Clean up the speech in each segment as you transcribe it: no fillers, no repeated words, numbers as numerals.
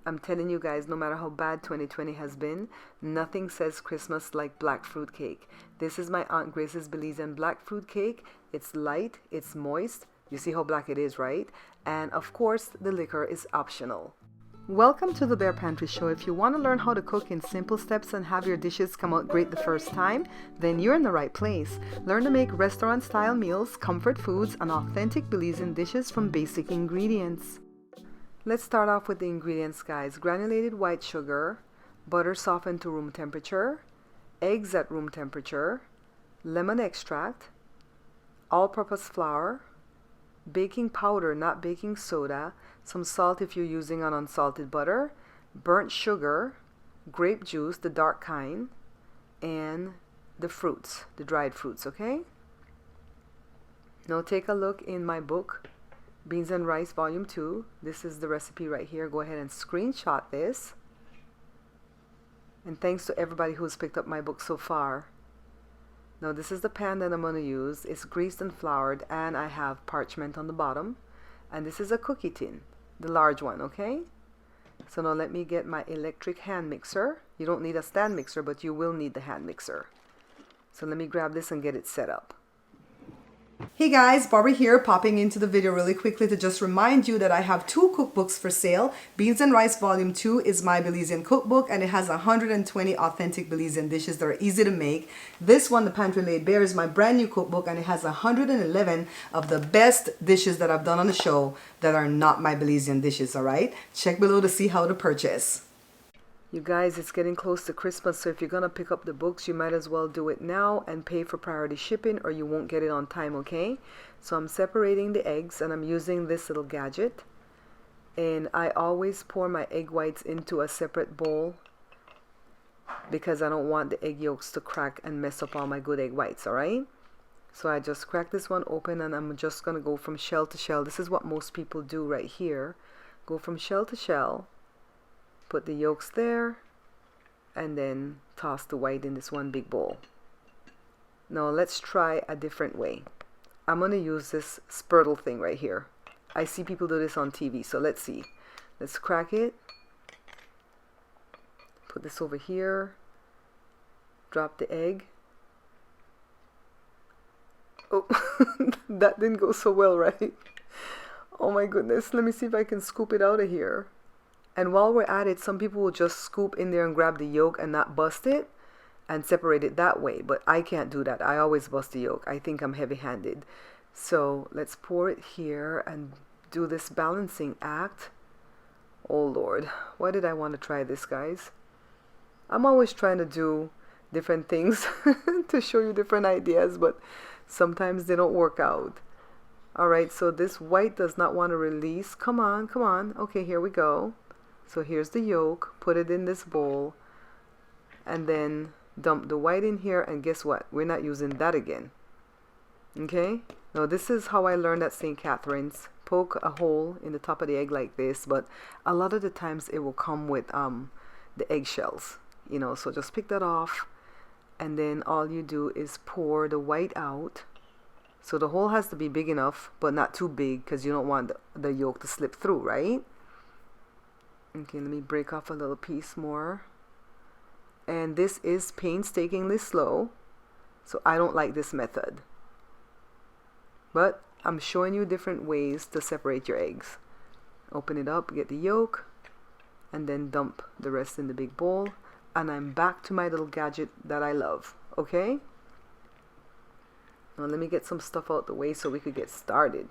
I'm telling you guys, no matter how bad 2020 has been, nothing says Christmas like black fruit cake. This is my Aunt Grace's Belizean black fruit cake. It's light, it's moist. You see how black it is, right? And of course, the liquor is optional. Welcome to the Bare Pantry Show. If you want to learn how to cook in simple steps and have your dishes come out great the first time, then you're in the right place. Learn to make restaurant-style meals, comfort foods, and authentic Belizean dishes from basic ingredients. Let's start off with the ingredients, guys. Granulated white sugar, butter softened to room temperature, eggs at room temperature, lemon extract, all-purpose flour, baking powder, not baking soda, some salt if you're using an unsalted butter, burnt sugar, grape juice, the dark kind, and the fruits, the dried fruits, okay? Now take a look in my book, Beans and Rice Volume 2. This is the recipe right here. Go ahead and screenshot this. And thanks to everybody who's picked up my book so far. Now this is the pan that I'm going to use. It's greased and floured, and I have parchment on the bottom. And this is a cookie tin, the large one, okay? So now let me get my electric hand mixer. You don't need a stand mixer, but you will need the hand mixer. So let me grab this and get it set up. Hey guys, Barbara here, popping into the video really quickly to just remind you that I have two cookbooks for sale. Beans and Rice Volume 2 is my Belizean cookbook, and it has 120 authentic Belizean dishes that are easy to make. This one, the Pantry Laid Bare, is my brand new cookbook, and it has 111 of the best dishes that I've done on the show that are not my Belizean dishes, alright? Check below to see how to purchase. You guys, it's getting close to Christmas, so if you're going to pick up the books, you might as well do it now and pay for priority shipping, or you won't get it on time, okay? So I'm separating the eggs, and I'm using this little gadget. And I always pour my egg whites into a separate bowl because I don't want the egg yolks to crack and mess up all my good egg whites, alright? So I just crack this one open, and I'm just going to go from shell to shell. This is what most people do right here. Go from shell to shell. Put the yolks there, and then toss the white in this one big bowl. Now let's try a different way. I'm going to use this spurtle thing right here. I see people do this on TV, so let's see. Let's crack it. Put this over here. Drop the egg. Oh, that didn't go so well, right? Oh my goodness. Let me see if I can scoop it out of here. And while we're at it, some people will just scoop in there and grab the yolk and not bust it and separate it that way. But I can't do that. I always bust the yolk. I think I'm heavy-handed. So let's pour it here and do this balancing act. Oh Lord, why did I want to try this, guys? I'm always trying to do different things to show you different ideas, but sometimes they don't work out. Alright, so this white does not want to release. Come on, come on. Okay, here we go. So here's the yolk, put it in this bowl, and then dump the white in here, and guess what? We're not using that again. Okay? Now this is how I learned at St. Catherine's. Poke a hole in the top of the egg like this, but a lot of the times it will come with the eggshells, you know, so just pick that off, and then all you do is pour the white out. So the hole has to be big enough, but not too big, because you don't want the yolk to slip through, right? Okay, let me break off a little piece more. And this is painstakingly slow, so I don't like this method. But I'm showing you different ways to separate your eggs. Open it up, get the yolk, and then dump the rest in the big bowl. And I'm back to my little gadget that I love, okay? Now let me get some stuff out the way so we could get started.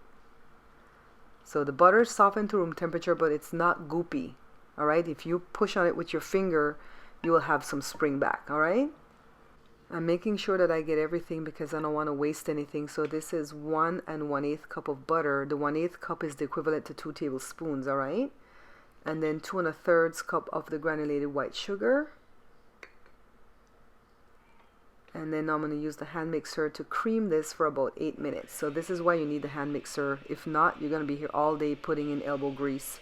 So the butter is softened to room temperature, but it's not goopy. Alright, if you push on it with your finger, you will have some spring back, alright? I'm making sure that I get everything because I don't want to waste anything. So this is 1 1/8 cup of butter. The 1/8 cup is the equivalent to 2 tablespoons, alright? And then 2 1/3 cup of the granulated white sugar. And then I'm going to use the hand mixer to cream this for about 8 minutes. So this is why you need the hand mixer. If not, you're going to be here all day putting in elbow grease.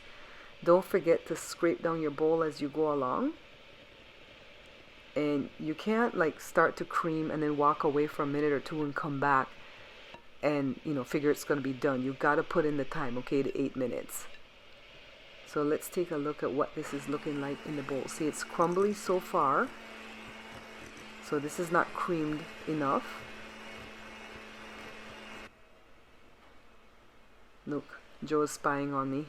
Don't forget to scrape down your bowl as you go along. And you can't like start to cream and then walk away for a minute or two and come back and, you know, figure it's going to be done. You got to put in the time, okay, the 8 minutes. So let's take a look at what this is looking like in the bowl. See, it's crumbly so far. So this is not creamed enough. Look, Joe's spying on me.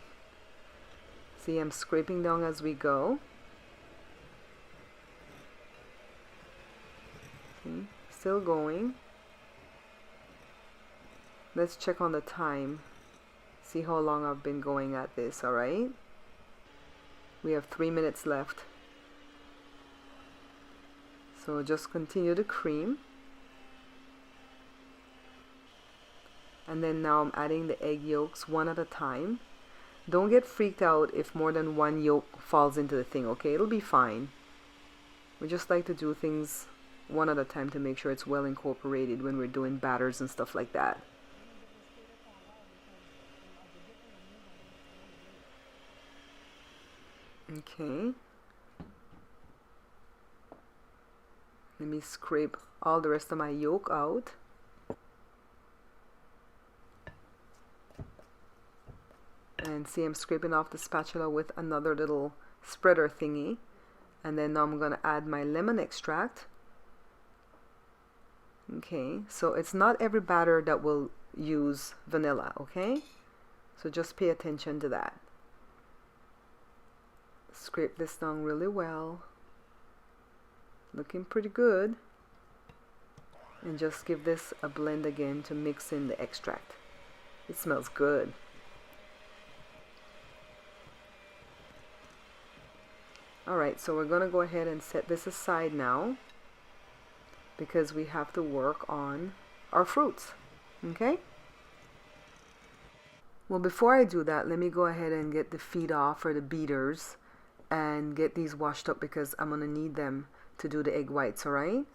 See, I'm scraping down as we go. See, still going. Let's check on the time. See how long I've been going at this, alright? We have 3 minutes left. So just continue to cream. And then now I'm adding the egg yolks one at a time. Don't get freaked out if more than one yolk falls into the thing, okay? It'll be fine. We just like to do things one at a time to make sure it's well incorporated when we're doing batters and stuff like that. Okay. Let me scrape all the rest of my yolk out. And see, I'm scraping off the spatula with another little spreader thingy. And then now I'm going to add my lemon extract. Okay, so it's not every batter that will use vanilla, okay? So just pay attention to that. Scrape this down really well. Looking pretty good. And just give this a blend again to mix in the extract. It smells good. Alright, so we're going to go ahead and set this aside now because we have to work on our fruits. Okay? Well, before I do that, let me go ahead and get the feet off, or the beaters, and get these washed up because I'm going to need them to do the egg whites, alright?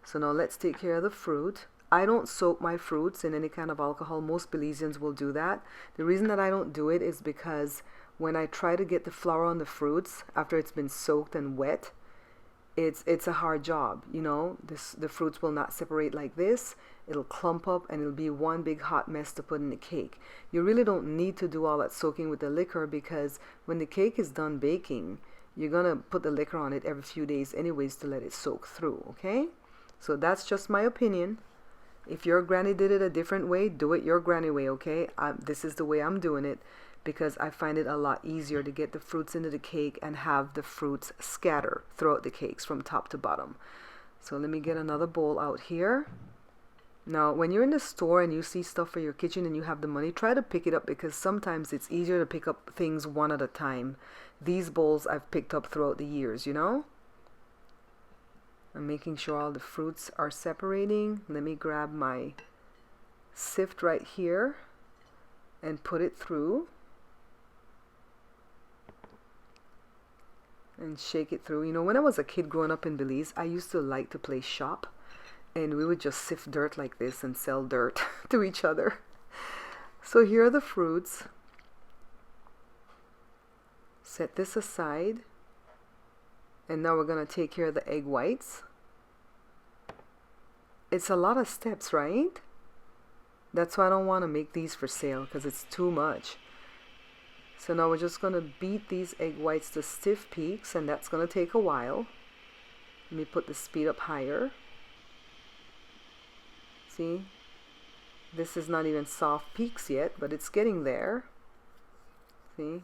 So now let's take care of the fruit. I don't soak my fruits in any kind of alcohol. Most Belizeans will do that. The reason that I don't do it is because when I try to get the flour on the fruits after it's been soaked and wet, it's a hard job, you know. The fruits will not separate like this. It'll clump up and it'll be one big hot mess to put in the cake. You really don't need to do all that soaking with the liquor because when the cake is done baking, you're gonna put the liquor on it every few days anyways to let it soak through, okay? So that's just my opinion. If your granny did it a different way, do it your granny way, okay? This is the way I'm doing it because I find it a lot easier to get the fruits into the cake and have the fruits scatter throughout the cakes from top to bottom. So let me get another bowl out here. Now, when you're in the store and you see stuff for your kitchen and you have the money, try to pick it up because sometimes it's easier to pick up things one at a time. These bowls I've picked up throughout the years, you know? I'm making sure all the fruits are separating. Let me grab my sift right here and put it through. And shake it through. You know, when I was a kid growing up in Belize, I used to like to play shop. And we would just sift dirt like this and sell dirt to each other. So here are the fruits. Set this aside. And now we're going to take care of the egg whites. It's a lot of steps, right? That's why I don't want to make these for sale because it's too much. So now we're just going to beat these egg whites to stiff peaks, and that's going to take a while. Let me put the speed up higher. See? This is not even soft peaks yet, but it's getting there. See?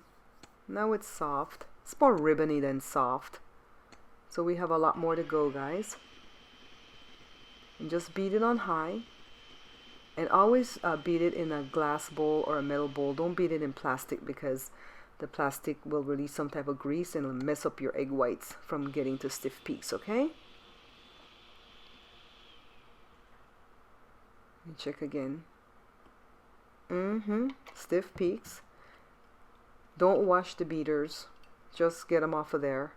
Now it's soft. It's more ribbony than soft. So we have a lot more to go, guys. And just beat it on high. And always beat it in a glass bowl or a metal bowl. Don't beat it in plastic because the plastic will release some type of grease and it'll mess up your egg whites from getting to stiff peaks, okay? Let me check again. Stiff peaks. Don't wash the beaters. Just get them off of there.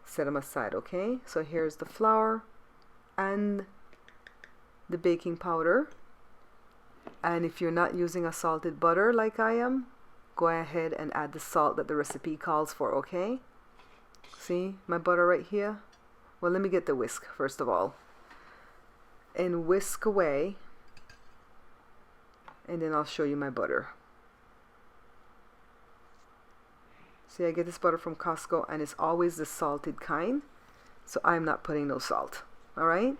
Set them aside, okay? So here's the flour and the baking powder. And if you're not using a salted butter like I am, go ahead and add the salt that the recipe calls for, okay? See my butter right here? Well, let me get the whisk first of all. And whisk away. And then I'll show you my butter. See, I get this butter from Costco and it's always the salted kind, so I'm not putting no salt. Alright,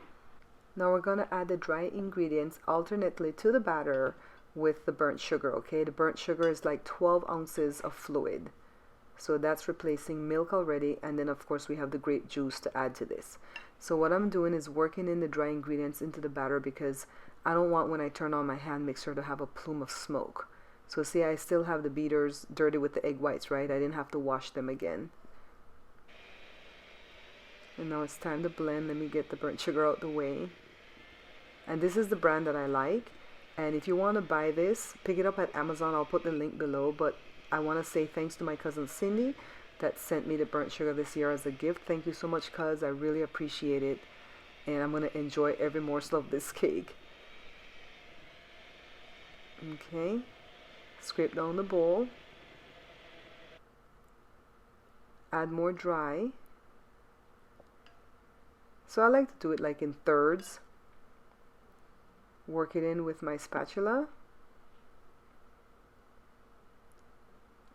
now we're going to add the dry ingredients alternately to the batter with the burnt sugar. Okay, the burnt sugar is like 12 ounces of fluid, so that's replacing milk already, and then of course we have the grape juice to add to this. So what I'm doing is working in the dry ingredients into the batter because I don't want, when I turn on my hand mixer, to have a plume of smoke. So see, I still have the beaters dirty with the egg whites, right? I didn't have to wash them again. And now it's time to blend. Let me get the burnt sugar out the way. And this is the brand that I like. And if you want to buy this, pick it up at Amazon. I'll put the link below. But I want to say thanks to my cousin Cindy that sent me the burnt sugar this year as a gift. Thank you so much, cuz. I really appreciate it. And I'm going to enjoy every morsel of this cake. Okay. Scrape down the bowl. Add more dry. So I like to do it like in thirds. Work it in with my spatula.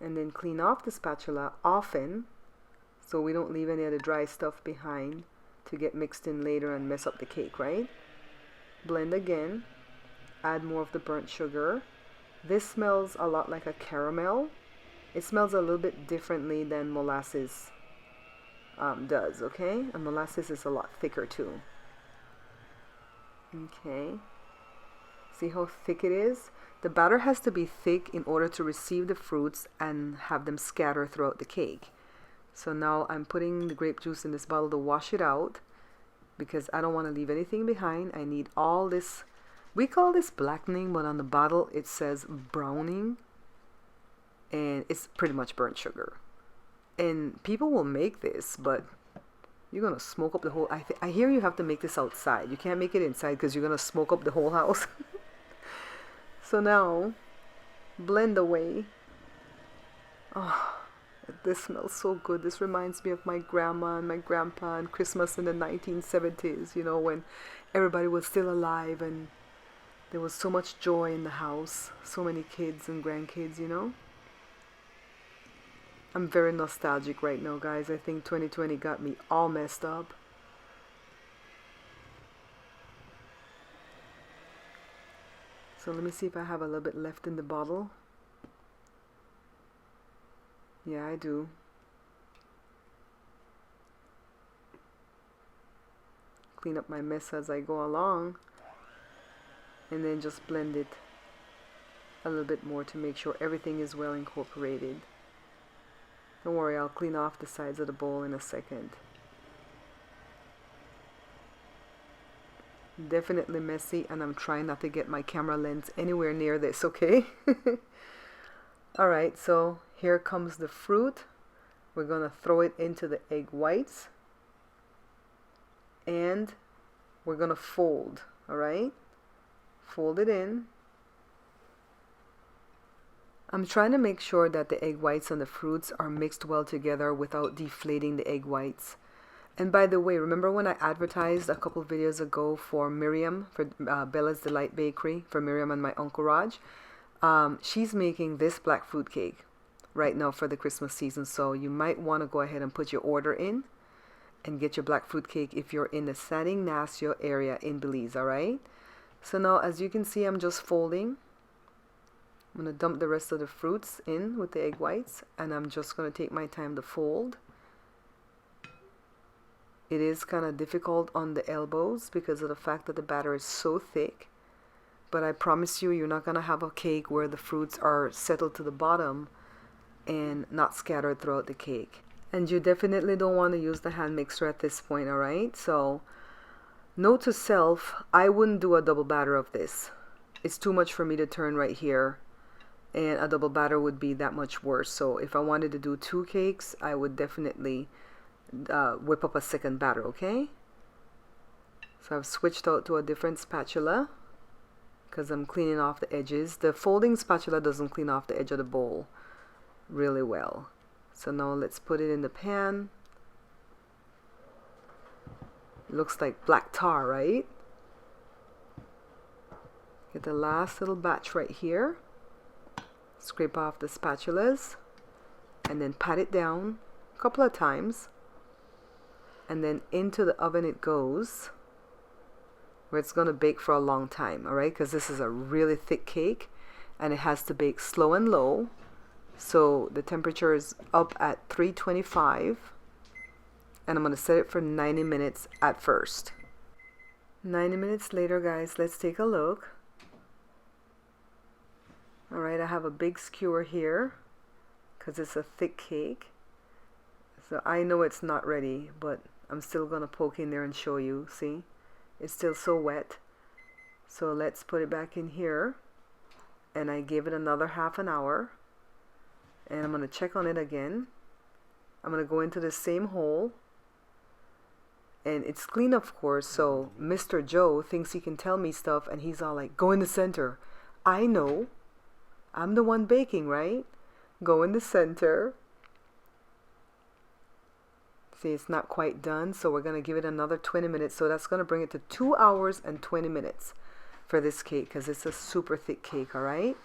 And then clean off the spatula often so we don't leave any of the dry stuff behind to get mixed in later and mess up the cake, right? Blend again. Add more of the burnt sugar. This smells a lot like a caramel. It smells a little bit differently than molasses does, okay? And molasses is a lot thicker too. Okay. See how thick it is? The batter has to be thick in order to receive the fruits and have them scatter throughout the cake. So now I'm putting the grape juice in this bottle to wash it out because I don't want to leave anything behind. I need all this. We call this blackening, but on the bottle it says browning, and it's pretty much burnt sugar. And people will make this, but you're gonna smoke up the whole. I hear you have to make this outside. You can't make it inside because you're gonna smoke up the whole house. So now, blend away. Oh, this smells so good. This reminds me of my grandma and my grandpa and Christmas in the 1970s. You know, when everybody was still alive and there was so much joy in the house, so many kids and grandkids, you know. I'm very nostalgic right now, guys. I think 2020 got me all messed up. So let me see if I have a little bit left in the bottle. Yeah, I do. Clean up my mess as I go along. And then just blend it a little bit more to make sure everything is well incorporated. Don't worry, I'll clean off the sides of the bowl in a second. Definitely messy, and I'm trying not to get my camera lens anywhere near this, okay? Alright, so here comes the fruit. We're going to throw it into the egg whites. And we're going to fold, alright? Fold it in. I'm trying to make sure that the egg whites and the fruits are mixed well together without deflating the egg whites. And by the way, remember when I advertised a couple videos ago for Miriam, for Bella's Delight Bakery, for Miriam and my Uncle Raj? She's making this black fruit cake right now for the Christmas season. So you might want to go ahead and put your order in and get your black fruit cake if you're in the San Ignacio area in Belize, alright? So now, as you can see, I'm just folding. I'm going to dump the rest of the fruits in with the egg whites, and I'm just going to take my time to fold. It is kind of difficult on the elbows because of the fact that the batter is so thick. But I promise you, you're not going to have a cake where the fruits are settled to the bottom and not scattered throughout the cake. And you definitely don't want to use the hand mixer at this point, alright? So, note to self, I wouldn't do a double batter of this. It's too much for me to turn right here. And a double batter would be that much worse. So if I wanted to do 2 cakes, I would definitely whip up a second batter, okay? So I've switched out to a different spatula because I'm cleaning off the edges. The folding spatula doesn't clean off the edge of the bowl really well. So now let's put it in the pan. It looks like black tar, right? Get the last little batch right here. Scrape off the spatulas. and then pat it down a couple of times, and then into the oven it goes, where it's going to bake for a long time, all right? Because this is a really thick cake, and it has to bake slow and low. So the temperature is up at 325, and I'm going to set it for 90 minutes at first. 90 minutes later, guys, let's take a look. All right, I have a big skewer here because it's a thick cake. So I know it's not ready, but I'm still going to poke in there and show you. See, it's still so wet. So let's put it back in here, and I gave it another half an hour, and I'm going to check on it again. I'm going to go into the same hole, and it's clean, of course. So Mr. Joe thinks he can tell me stuff, and he's all like, go in the center. I know, I'm the one baking, right? Go in the center. See, it's not quite done, so we're going to give it another 20 minutes. So that's going to bring it to 2 hours and 20 minutes for this cake, because it's a super thick cake, all right?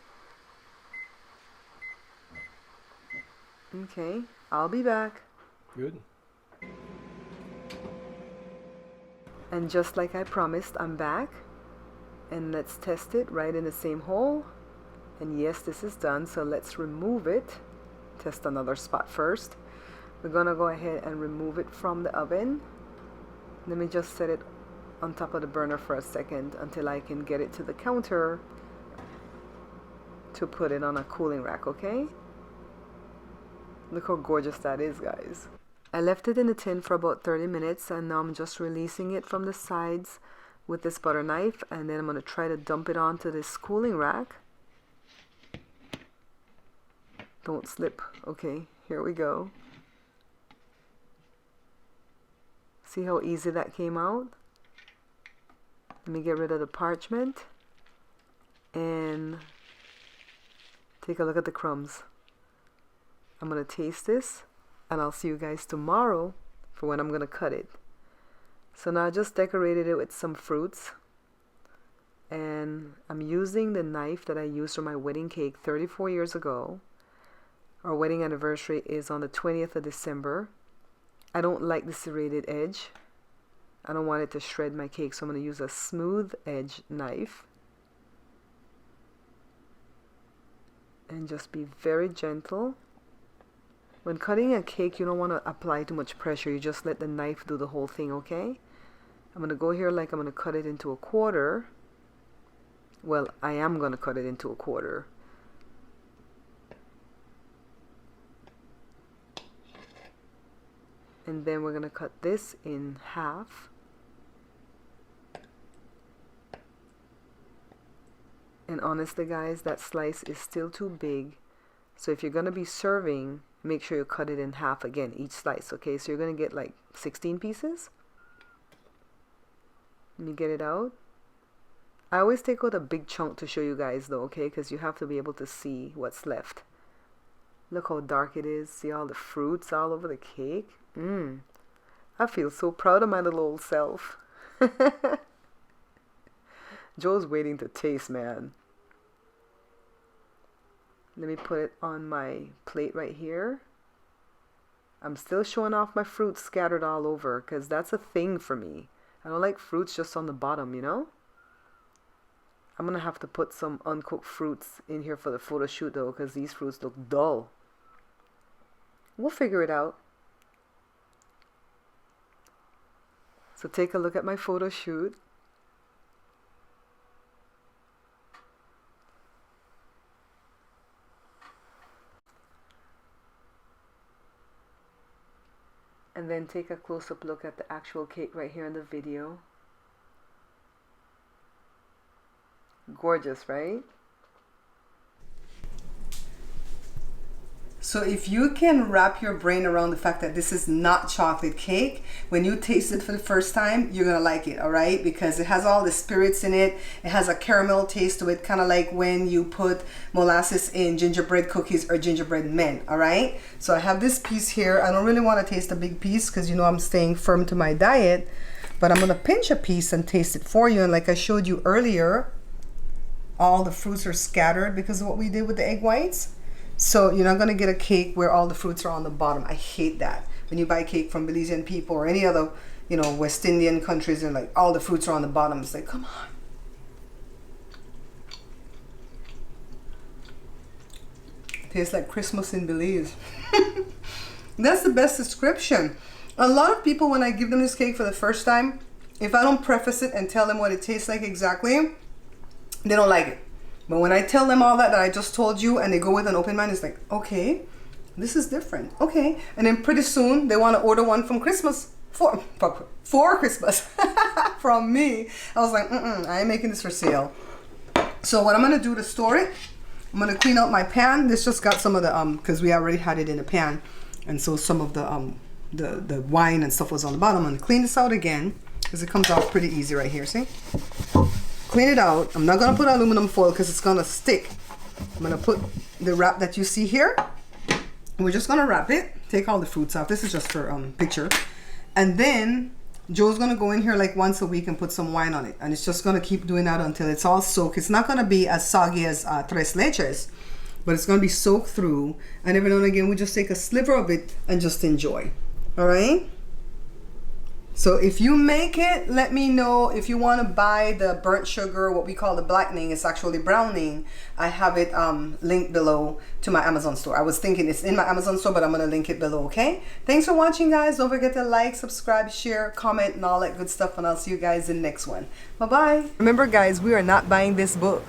Okay, I'll be back. Good. And just like I promised, I'm back. And let's test it right in the same hole. And yes, this is done, so let's remove it. Test another spot first. We're gonna go ahead and remove it from the oven. Let me just set it on top of the burner for a second until I can get it to the counter to put it on a cooling rack, okay? Look how gorgeous that is, guys. I left it in the tin for about 30 minutes, and now I'm just releasing it from the sides with this butter knife, and then I'm gonna try to dump it onto this cooling rack. Don't slip. Okay, here we go. See how easy that came out? Let me get rid of the parchment and take a look at the crumbs. I'm going to taste this, and I'll see you guys tomorrow for when I'm going to cut it. So now I just decorated it with some fruits, and I'm using the knife that I used for my wedding cake 34 years ago. Our wedding anniversary is on the 20th of December. I don't like the serrated edge. I don't want it to shred my cake, so I'm going to use a smooth edge knife. And just be very gentle. When cutting a cake, you don't want to apply too much pressure. You just let the knife do the whole thing, okay? I'm going to go here like I'm going to cut it into a quarter. Well, I am going to cut it into a quarter. And then we're going to cut this in half. And honestly, guys, that slice is still too big. So if you're going to be serving, make sure you cut it in half again, each slice, okay? So you're going to get like 16 pieces. Let me get it out. I always take out a big chunk to show you guys though, okay? Because you have to be able to see what's left. Look how dark it is. See all the fruits all over the cake? I feel so proud of my little old self. Joe's waiting to taste, man. Let me put it on my plate right here. I'm still showing off my fruits scattered all over because that's a thing for me. I don't like fruits just on the bottom, you know? I'm going to have to put some uncooked fruits in here for the photo shoot though, because these fruits look dull. We'll figure it out. So take a look at my photo shoot. And then take a close-up look at the actual cake right here in the video. Gorgeous, right? So if you can wrap your brain around the fact that this is not chocolate cake, when you taste it for the first time, you're gonna like it, all right? Because it has all the spirits in it. It has a caramel taste to it, kind of like when you put molasses in gingerbread cookies or gingerbread men, all right? So I have this piece here. I don't really want to taste a big piece because you know I'm staying firm to my diet, but I'm gonna pinch a piece and taste it for you. And like I showed you earlier, all the fruits are scattered because of what we did with the egg whites. So you're not going to get a cake where all the fruits are on the bottom. I hate that. When you buy cake from Belizean people or any other, you know, West Indian countries, and like all the fruits are on the bottom. It's like, come on. It tastes like Christmas in Belize. That's the best description. A lot of people, when I give them this cake for the first time, if I don't preface it and tell them what it tastes like exactly, they don't like it. But when I tell them all that I just told you, and they go with an open mind, it's like, okay, this is different. Okay. And then pretty soon they want to order one from Christmas for Christmas from me. I was like, I ain't making this for sale. So what I'm going to do to store it, I'm going to clean out my pan. This just got some of the, because we already had it in a pan. And so some of the wine and stuff was on the bottom. I'm going to clean this out again because it comes out pretty easy right here. See? Clean it out. I'm not going to put aluminum foil because it's going to stick. I'm going to put the wrap that you see here. We're just going to wrap it. Take all the fruits off. This is just for picture. And then Joe's going to go in here like once a week and put some wine on it. And it's just going to keep doing that until it's all soaked. It's not going to be as soggy as tres leches, but it's going to be soaked through. And every now and again, we just take a sliver of it and just enjoy. All right? So if you make it, let me know. If you want to buy the burnt sugar, what we call the blackening, it's actually browning. I have it linked below to my Amazon store. I was thinking it's in my Amazon store, but I'm going to link it below, okay? Thanks for watching, guys. Don't forget to like, subscribe, share, comment, and all that good stuff. And I'll see you guys in the next one. Bye-bye. Remember, guys, we are not buying this book.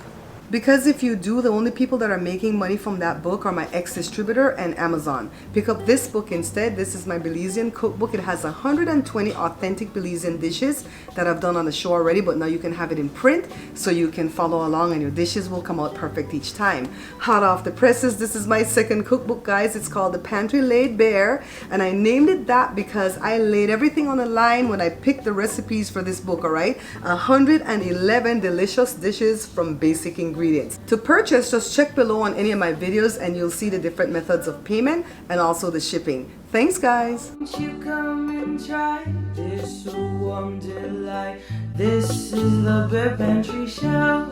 Because if you do, the only people that are making money from that book are my ex-distributor and Amazon. Pick up this book instead. This is my Belizean cookbook. It has 120 authentic Belizean dishes that I've done on the show already, but now you can have it in print so you can follow along and your dishes will come out perfect each time. Hot off the presses, this is my second cookbook, guys. It's called the Pantry Laid Bare, and I named it that because I laid everything on the line when I picked the recipes for this book, all right? 111 delicious dishes from basic ingredients. To purchase, just check below on any of my videos and you'll see the different methods of payment and also the shipping. Thanks, guys. Won't you come and try this warm delight? This is the Bare Pantry Show.